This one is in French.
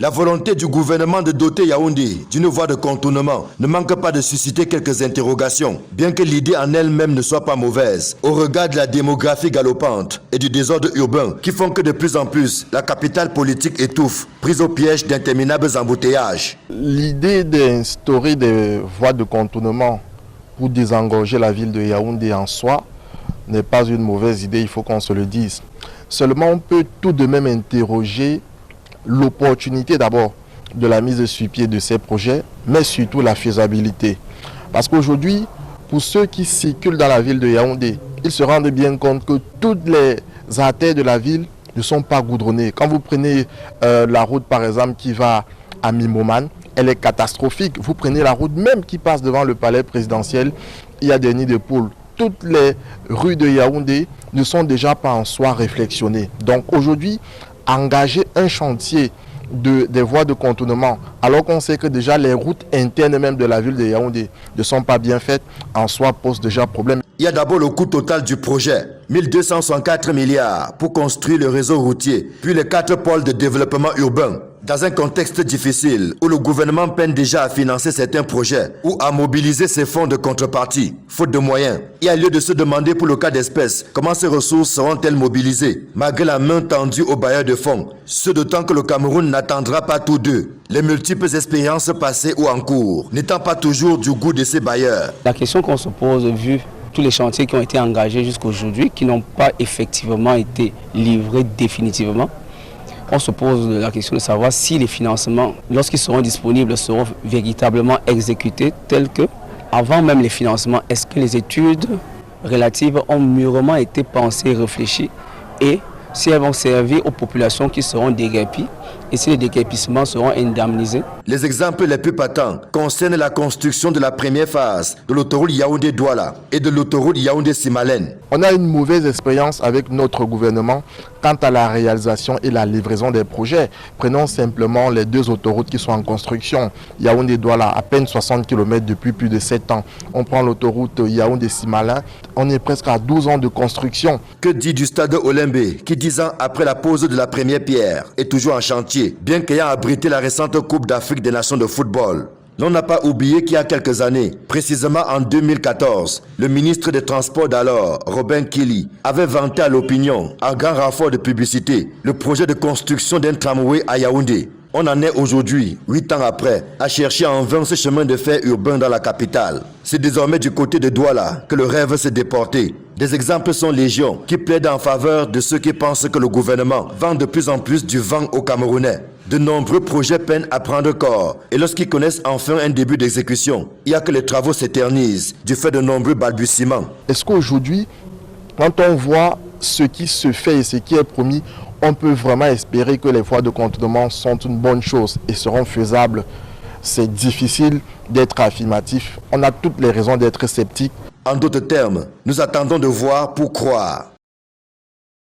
La volonté du gouvernement de doter Yaoundé d'une voie de contournement ne manque pas de susciter quelques interrogations, bien que l'idée en elle-même ne soit pas mauvaise, au regard de la démographie galopante et du désordre urbain qui font que de plus en plus, la capitale politique étouffe, prise au piège d'interminables embouteillages. L'idée d'instaurer des voies de contournement pour désengorger la ville de Yaoundé en soi n'est pas une mauvaise idée, il faut qu'on se le dise. Seulement, on peut tout de même interroger l'opportunité d'abord de la mise sur pied de ces projets, mais surtout la faisabilité. Parce qu'aujourd'hui, pour ceux qui circulent dans la ville de Yaoundé, ils se rendent bien compte que toutes les artères de la ville ne sont pas goudronnées. Quand vous prenez la route par exemple qui va à Mimoman, elle est catastrophique. Vous prenez la route même qui passe devant le palais présidentiel, il y a des nids de poules. Toutes les rues de Yaoundé ne sont déjà pas en soi réflexionnées. Donc aujourd'hui, engager un chantier des voies de contournement, alors qu'on sait que déjà les routes internes même de la ville de Yaoundé ne sont pas bien faites, en soi pose déjà problème. Il y a d'abord le coût total du projet, 1264 milliards pour construire le réseau routier, puis les 4 pôles de développement urbain. Dans un contexte difficile où le gouvernement peine déjà à financer certains projets ou à mobiliser ses fonds de contrepartie, faute de moyens, il y a lieu de se demander pour le cas d'espèce comment ces ressources seront-elles mobilisées, malgré la main tendue aux bailleurs de fonds, ce d'autant que le Cameroun n'attendra pas tous deux, les multiples expériences passées ou en cours, n'étant pas toujours du goût de ces bailleurs. La question qu'on se pose, vu tous les chantiers qui ont été engagés jusqu'à aujourd'hui, qui n'ont pas effectivement été livrés définitivement, on se pose la question de savoir si les financements, lorsqu'ils seront disponibles, seront véritablement exécutés tels que, avant même les financements, est-ce que les études relatives ont mûrement été pensées, réfléchies et si elles vont servir aux populations qui seront déguerpies et si les déguerpissements seront indemnisés. Les exemples les plus patents concernent la construction de la première phase de l'autoroute Yaoundé-Douala et de l'autoroute Yaoundé-Simalène. On a une mauvaise expérience avec notre gouvernement quant à la réalisation et la livraison des projets. Prenons simplement les 2 autoroutes qui sont en construction. Yaoundé-Douala, à peine 60 km depuis plus de 7 ans. On prend l'autoroute Yaoundé-Simalène, on est presque à 12 ans de construction. Que dit du stade Olembe qui 10 ans après la pose de la première pierre est toujours en chantier, bien qu'ayant abrité la récente Coupe d'Afrique des Nations de football. L'on n'a pas oublié qu'il y a quelques années, précisément en 2014, le ministre des Transports d'alors, Robin Kili, avait vanté à l'opinion, en grand renfort de publicité, le projet de construction d'un tramway à Yaoundé. On en est aujourd'hui, 8 ans après, à chercher en vain ce chemin de fer urbain dans la capitale. C'est désormais du côté de Douala que le rêve s'est déporté. Des exemples sont légion qui plaident en faveur de ceux qui pensent que le gouvernement vend de plus en plus du vent aux Camerounais. De nombreux projets peinent à prendre corps et lorsqu'ils connaissent enfin un début d'exécution, il y a que les travaux s'éternisent du fait de nombreux balbutiements. Est-ce qu'aujourd'hui, quand on voit ce qui se fait et ce qui est promis, on peut vraiment espérer que les voies de contournement sont une bonne chose et seront faisables? C'est difficile d'être affirmatif. On a toutes les raisons d'être sceptiques. En d'autres termes, nous attendons de voir pour croire.